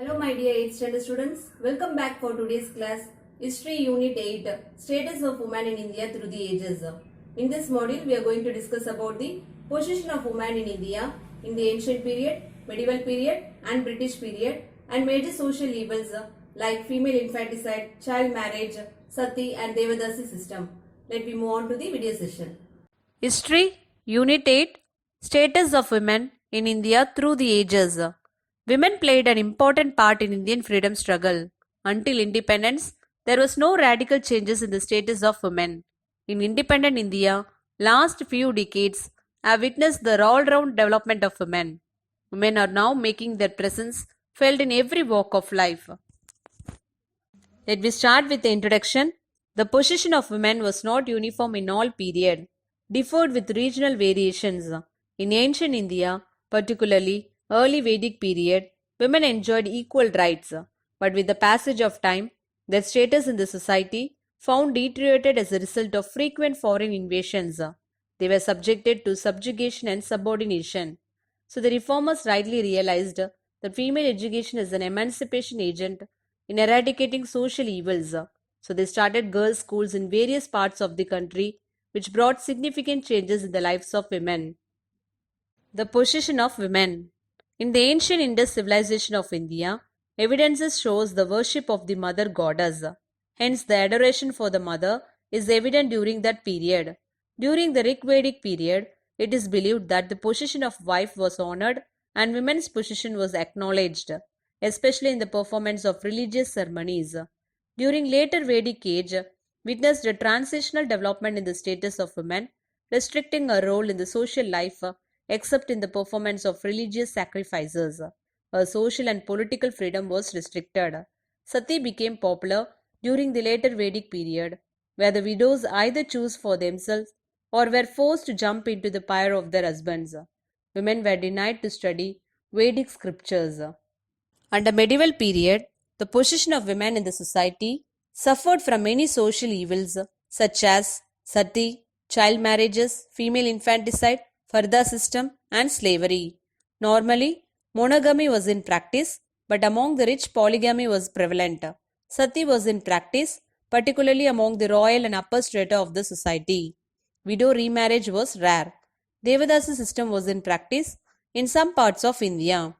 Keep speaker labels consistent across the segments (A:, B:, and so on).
A: Hello my dear 8th standard students, welcome back for today's class History Unit 8 Status of Women in India through the Ages. In this module we are going to discuss about the position of women in India in the ancient period, medieval period and British period and major social evils like female infanticide, child marriage, sati and Devadasi system. Let me move on to the video session.
B: History Unit 8 Status of Women in India through the Ages. Women played an important part in Indian freedom struggle. Until independence, there was no radical changes in the status of women. In independent India, last few decades have witnessed the all-round development of women. Women are now making their presence felt in every walk of life. Let me start with the introduction. The position of women was not uniform in all period, differed with regional variations. In ancient India, particularly early Vedic period, women enjoyed equal rights, but with the passage of time, their status in the society found deteriorated as a result of frequent foreign invasions. They were subjected to subjugation and subordination. So the reformers rightly realized that female education is an emancipation agent in eradicating social evils. So they started girls' schools in various parts of the country, which brought significant changes in the lives of women. The position of women. In the ancient Indus civilization of India, evidences shows the worship of the mother goddess. Hence, the adoration for the mother is evident during that period. During the Rig Vedic period, it is believed that the position of wife was honored and women's position was acknowledged, especially in the performance of religious ceremonies. During later Vedic age, witnessed a transitional development in the status of women, restricting a role in the social life except in the performance of religious sacrifices. Her social and political freedom was restricted. Sati became popular during the later Vedic period, where the widows either chose for themselves or were forced to jump into the pyre of their husbands. Women were denied to study Vedic scriptures. Under medieval period, the position of women in the society suffered from many social evils such as sati, child marriages, female infanticide, farda system, and slavery. Normally, monogamy was in practice, but among the rich, polygamy was prevalent. Sati was in practice, particularly among the royal and upper strata of the society. Widow remarriage was rare. Devadasi system was in practice in some parts of India.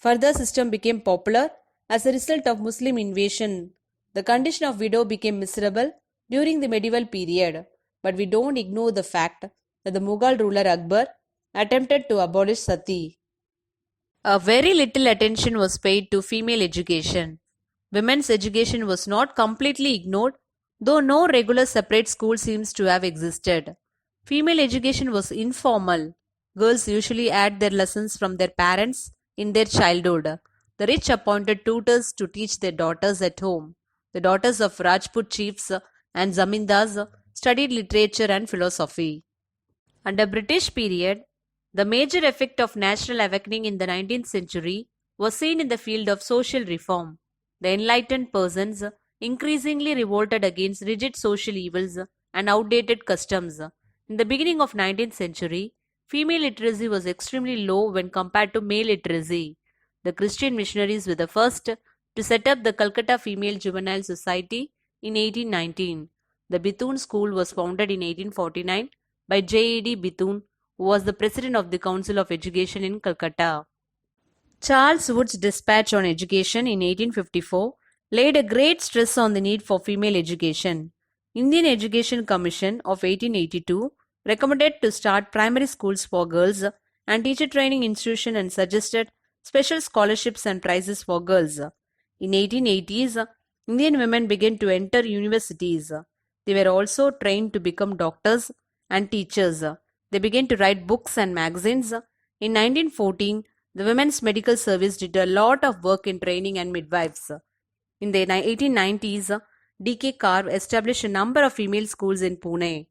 B: Farda system became popular as a result of Muslim invasion. The condition of widow became miserable during the medieval period, but we don't ignore the fact that the Mughal ruler Akbar attempted to abolish sati. A very little attention was paid to female education. Women's education was not completely ignored, though no regular separate school seems to have existed. Female education was informal. Girls usually had their lessons from their parents in their childhood. The rich appointed tutors to teach their daughters at home. The daughters of Rajput chiefs and zamindars studied literature and philosophy. Under British period, the major effect of national awakening in the 19th century was seen in the field of social reform. The enlightened persons increasingly revolted against rigid social evils and outdated customs. In the beginning of 19th century, female literacy was extremely low when compared to male literacy. The Christian missionaries were the first to set up the Calcutta Female Juvenile Society in 1819. The Bethune School was founded in 1849 by J.E.D. Bethune, who was the president of the Council of Education in Calcutta. Charles Wood's dispatch on education in 1854 laid a great stress on the need for female education. Indian Education Commission of 1882 recommended to start primary schools for girls and teacher training institution and suggested special scholarships and prizes for girls. In 1880s, Indian women began to enter universities. They were also trained to become doctors and teachers. They began to write books and magazines. In 1914, the Women's Medical Service did a lot of work in training and midwives. In the 1890s, D.K. Carr established a number of female schools in Pune.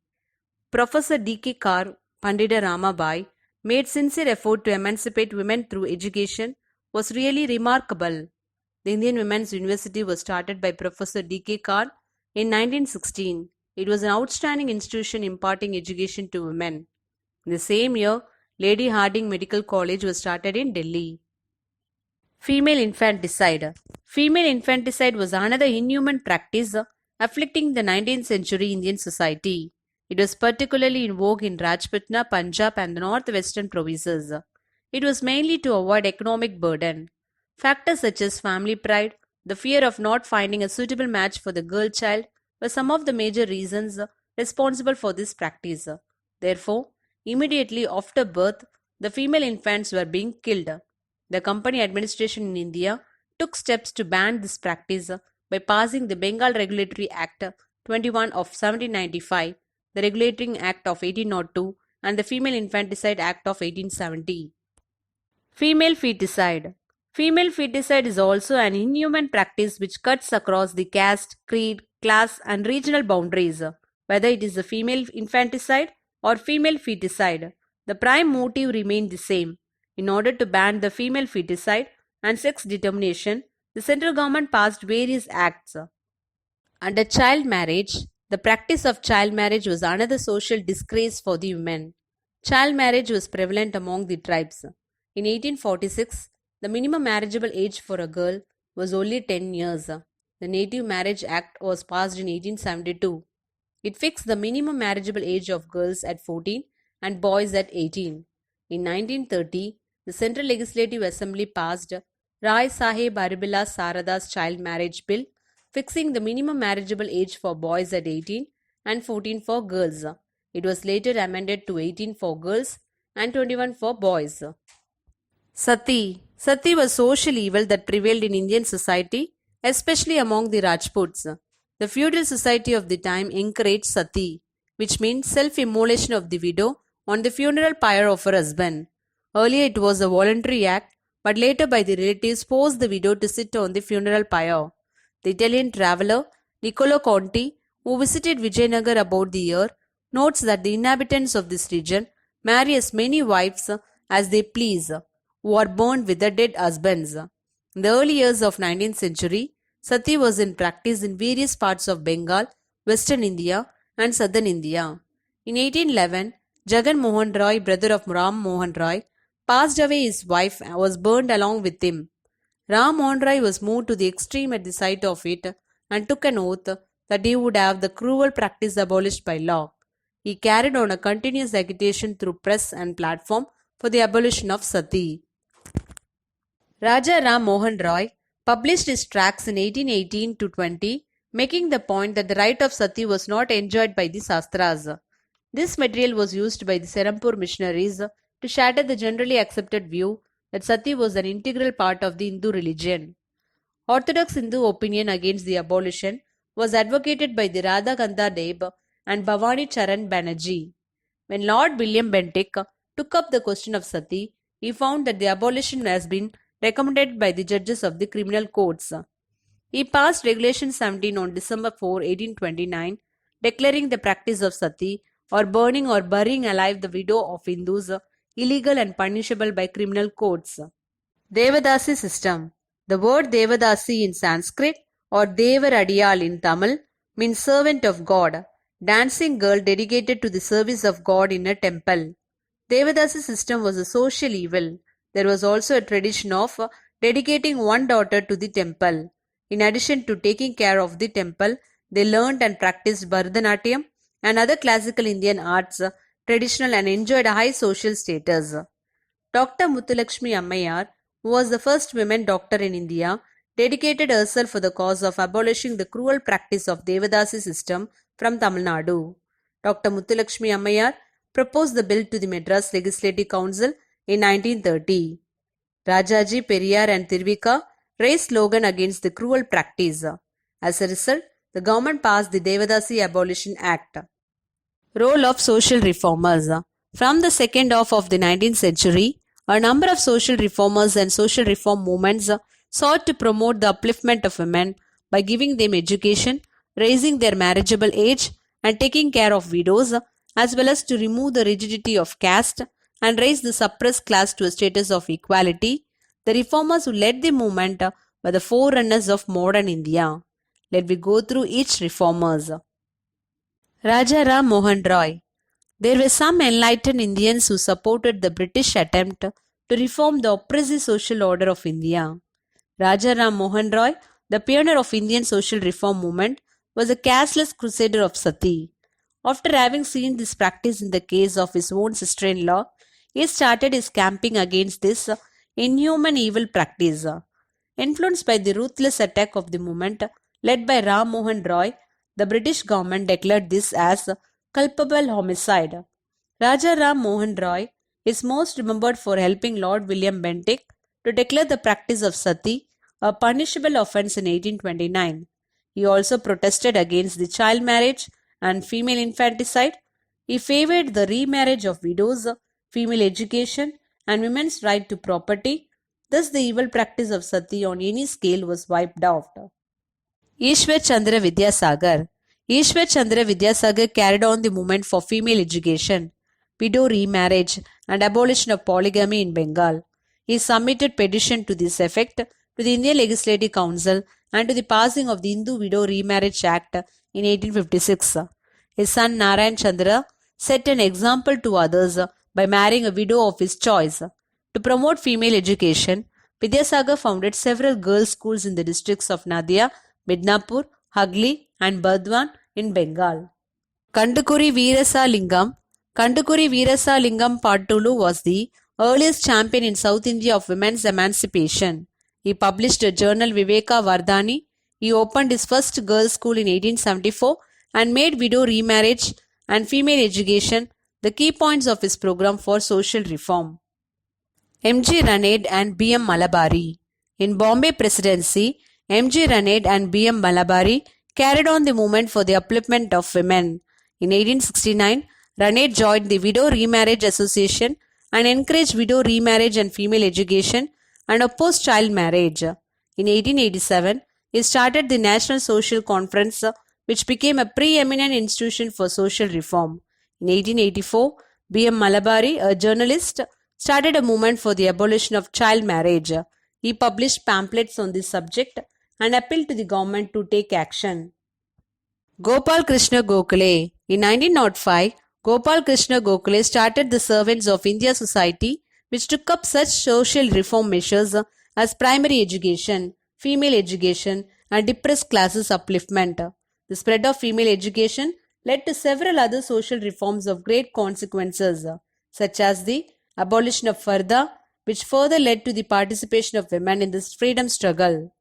B: Professor D.K. Carr, Pandita Ramabai, made sincere effort to emancipate women through education was really remarkable. The Indian Women's University was started by Professor D.K. Carr in 1916. It was an outstanding institution imparting education to women. In the same year, Lady Hardinge Medical College was started in Delhi. Female infanticide. Female infanticide was another inhuman practice afflicting the 19th century Indian society. It was particularly in vogue in Rajputana, Punjab, and the northwestern provinces. It was mainly to avoid economic burden. Factors such as family pride, the fear of not finding a suitable match for the girl child were some of the major reasons responsible for this practice. Therefore, immediately after birth, the female infants were being killed. The company administration in India took steps to ban this practice by passing the Bengal Regulatory Act 21 of 1795, the Regulating Act of 1802, and the Female Infanticide Act of 1870. Female feticide. Female feticide is also an inhuman practice which cuts across the caste, creed, class, and regional boundaries. Whether it is a female infanticide or female feticide, the prime motive remained the same. In order to ban the female feticide and sex determination, the central government passed various acts. Under child marriage, the practice of child marriage was another social disgrace for the women. Child marriage was prevalent among the tribes. In 1846, the minimum marriageable age for a girl was only 10 years. The Native Marriage Act was passed in 1872. It fixed the minimum marriageable age of girls at 14 and boys at 18. In 1930, the Central Legislative Assembly passed Rai Saheb Arabilla Sarada's Child Marriage Bill, fixing the minimum marriageable age for boys at 18 and 14 for girls. It was later amended to 18 for girls and 21 for boys. Sati. Sati was social evil that prevailed in Indian society, especially among the Rajputs. The feudal society of the time encouraged sati, which means self-immolation of the widow on the funeral pyre of her husband. Earlier it was a voluntary act, but later by the relatives forced the widow to sit on the funeral pyre. The Italian traveller Niccolo Conti, who visited Vijayanagar about the year, notes that the inhabitants of this region marry as many wives as they please, who are burned with their dead husbands. In the early years of 19th century, sati was in practice in various parts of Bengal, Western India and Southern India. In 1811, Jagan Mohan Roy, brother of Ram Mohan Roy, passed away. His wife was burned along with him. Ram Mohan Roy was moved to the extreme at the sight of it and took an oath that he would have the cruel practice abolished by law. He carried on a continuous agitation through press and platform for the abolition of sati. Raja Ram Mohan Roy published his tracts in 1818 to 20, making the point that the right of sati was not enjoyed by the Shastras. This material was used by the Serampur missionaries to shatter the generally accepted view that sati was an integral part of the Hindu religion. Orthodox Hindu opinion against the abolition was advocated by the Radhakanta Deb and Bhavani Charan Banerjee. When Lord William Bentinck took up the question of sati, he found that the abolition has been recommended by the judges of the criminal courts. He passed Regulation 17 on December 4, 1829, declaring the practice of sati or burning or burying alive the widow of Hindus illegal and punishable by criminal courts. Devadasi system. The word Devadasi in Sanskrit or Devaradiyal in Tamil means servant of God, dancing girl dedicated to the service of God in a temple. Devadasi system was a social evil. There was also a tradition of dedicating one daughter to the temple. In addition to taking care of the temple, they learned and practiced Bharatanatyam and other classical Indian arts, traditional and enjoyed a high social status. Dr. Muthulakshmi Ammayar, who was the first women doctor in India, dedicated herself for the cause of abolishing the cruel practice of Devadasi system from Tamil Nadu. Dr. Muthulakshmi Ammayar proposed the bill to the Madras Legislative Council in 1930. Rajaji, Periyar and Tirvika raised slogan against the cruel practice. As a result, the government passed the Devadasi Abolition Act. Role of social reformers. From the second half of the 19th century, a number of social reformers and social reform movements sought to promote the upliftment of women by giving them education, raising their marriageable age, and taking care of widows, as well as to remove the rigidity of caste and raise the suppressed class to a status of equality. The reformers who led the movement were the forerunners of modern India. Let me go through each reformers. Raja Ram Mohan Roy. There were some enlightened Indians who supported the British attempt to reform the oppressive social order of India. Raja Ram Mohan Roy, the pioneer of Indian social reform movement, was a casteless crusader of sati. After having seen this practice in the case of his own sister-in-law, he started his campaign against this inhuman evil practice. Influenced by the ruthless attack of the movement led by Ram Mohan Roy, the British government declared this as culpable homicide. Raja Ram Mohan Roy is most remembered for helping Lord William Bentinck to declare the practice of sati a punishable offence in 1829. He also protested against the child marriage and female infanticide. He favored the remarriage of widows, female education, and women's right to property. Thus, the evil practice of sati on any scale was wiped out. Ishwar Chandra Vidyasagar. Ishwar Chandra Vidyasagar carried on the movement for female education, widow remarriage, and abolition of polygamy in Bengal. He submitted petition to this effect to the Indian Legislative Council and to the passing of the Hindu Widow Remarriage Act in 1856. His son Narayan Chandra set an example to others by marrying a widow of his choice. To promote female education, Vidyasagar founded several girls' schools in the districts of Nadia, Midnapur, Hugli, and Burdwan in Bengal. Kandukuri Veerasa Lingam. Kandukuri Veerasa Lingam Pattulu was the earliest champion in South India of women's emancipation. He published a journal Viveka Vardhani. He opened his first girls' school in 1874 and made widow remarriage and female education the key points of his program for social reform. M.G. Ranade and B.M. Malabari. In Bombay Presidency, M.G. Ranade and B.M. Malabari carried on the movement for the upliftment of women. In 1869, Ranade joined the Widow Remarriage Association and encouraged widow remarriage and female education and opposed child marriage. In 1887, he started the National Social Conference, which became a preeminent institution for social reform. In 1884, B.M. Malabari, a journalist, started a movement for the abolition of child marriage. He published pamphlets on this subject and appealed to the government to take action. Gopal Krishna Gokhale. In 1905, Gopal Krishna Gokhale started the Servants of India Society, which took up such social reform measures as primary education, female education, and depressed classes upliftment. The spread of female education led to several other social reforms of great consequences, such as the abolition of Farda, which further led to the participation of women in this freedom struggle.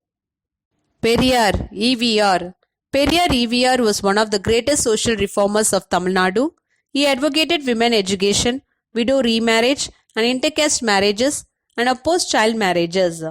B: Periyar, E.V.R. Periyar E.V.R. was one of the greatest social reformers of Tamil Nadu. He advocated women education, widow remarriage, and intercaste marriages, and opposed child marriages.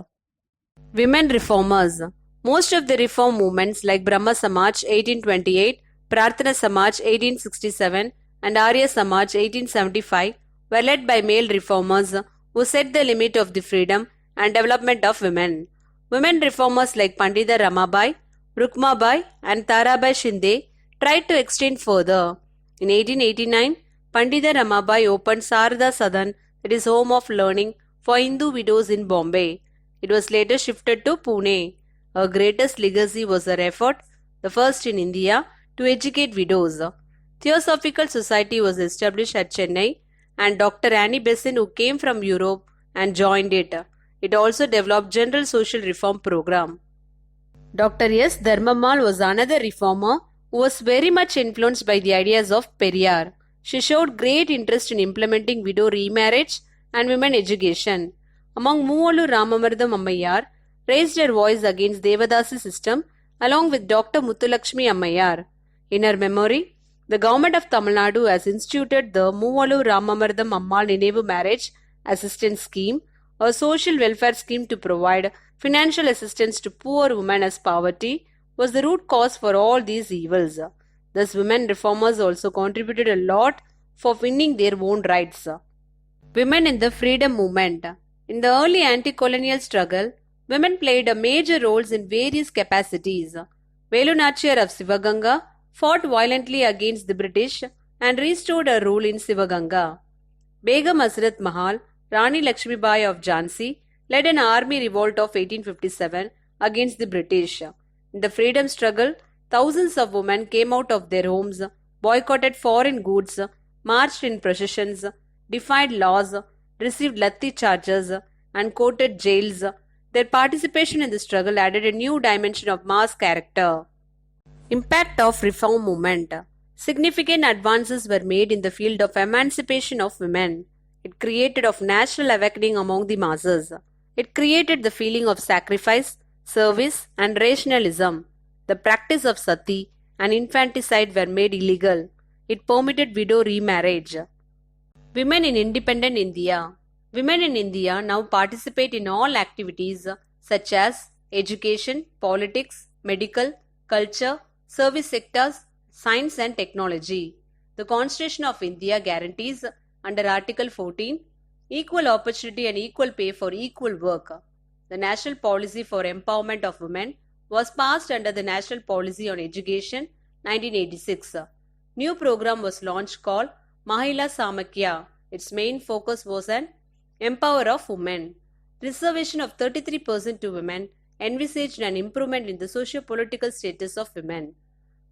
B: Women reformers. Most of the reform movements like Brahma Samaj 1828, Prarthana Samaj 1867, and Arya Samaj 1875 were led by male reformers who set the limit of the freedom and development of women. Women reformers like Pandita Ramabai, Rukmabai, and Tarabai Shinde tried to extend further. In 1889, Pandita Ramabai opened Sarada Sadan, that is home of learning, for Hindu widows in Bombay. It was later shifted to Pune. Her greatest legacy was her effort, the first in India, to educate widows. Theosophical Society was established at Chennai, and Dr. Annie Besant, who came from Europe, and joined it. It also developed general social reform program. Dr. S. Dharmamal was another reformer who was very much influenced by the ideas of Periyar. She showed great interest in implementing widow remarriage and women education. Among Moovalu Ramamardam Ammayar raised her voice against Devadasi system along with Dr. Muthulakshmi Ammayar. In her memory, the government of Tamil Nadu has instituted the Moovalu Ramamardam Ammal Ninevu Marriage Assistance Scheme, a social welfare scheme to provide financial assistance to poor women, as poverty was the root cause for all these evils. Thus, women reformers also contributed a lot for winning their own rights. Women in the freedom movement. In the early anti-colonial struggle, women played a major roles in various capacities. Velu Nachiyar of Sivaganga fought violently against the British and restored her rule in Sivaganga. Begum Hasrat Mahal, Rani Lakshmibai of Jhansi, led an army revolt of 1857 against the British. In the freedom struggle, thousands of women came out of their homes, boycotted foreign goods, marched in processions, defied laws, received lathi charges, and courted jails, Their participation in the struggle added a new dimension of mass character. Impact of reform movement. Significant advances were made in the field of emancipation of women. It created of national awakening among the masses. It created the feeling of sacrifice, service, and rationalism. The practice of sati and infanticide were made illegal. It permitted widow remarriage. Women in independent India. Women in India now participate in all activities such as education, politics, medical, culture, service sectors, science and technology. The Constitution of India guarantees under Article 14 equal opportunity and equal pay for equal work. The National Policy for Empowerment of Women was passed under the National Policy on Education 1986. New program was launched called Mahila Samakya. Its main focus was an empower of women. Reservation of 33% to women envisaged an improvement in the socio-political status of women.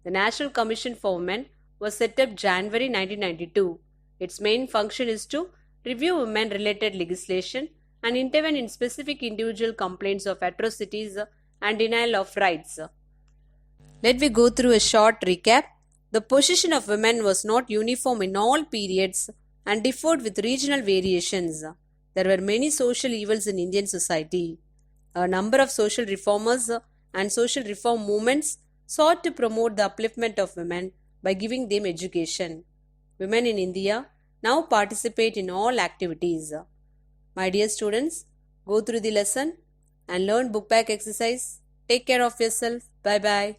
B: The National Commission for Women was set up January 1992. Its main function is to review women-related legislation and intervene in specific individual complaints of atrocities and denial of rights. Let me go through a short recap. The position of women was not uniform in all periods and differed with regional variations. There were many social evils in Indian society. A number of social reformers and social reform movements sought to promote the upliftment of women by giving them education. Women in India now participate in all activities. My dear students, go through the lesson and learn book back exercise. Take care of yourself. Bye bye.